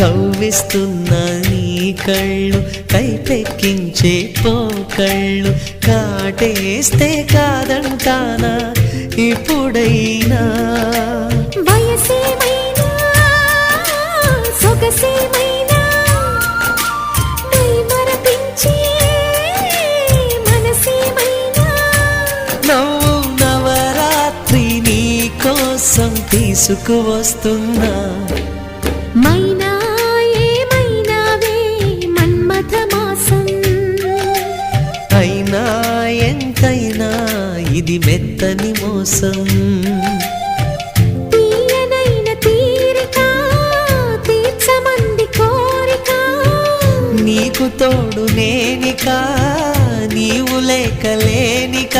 కవ్విస్తున్న నీ కళ్ళు కైపెక్కించే పోకళ్ళు కాటేస్తే కాదంటానా ఇప్పుడైనా వయసేమైనా సొగసేమైనా మరపించే మనసేమైనా నవ్వు నవరాత్రి నీ కోసం తీసుకువస్తున్నా మైనా ఏమైనావే మన్మథ మాసం అయినా ఎంతైనా ఇది మెత్తని మోసం తీయనైన తీరిక తీర్చమంది కోరిక నీకు తోడు నేనిక నీవు లేక లేనిక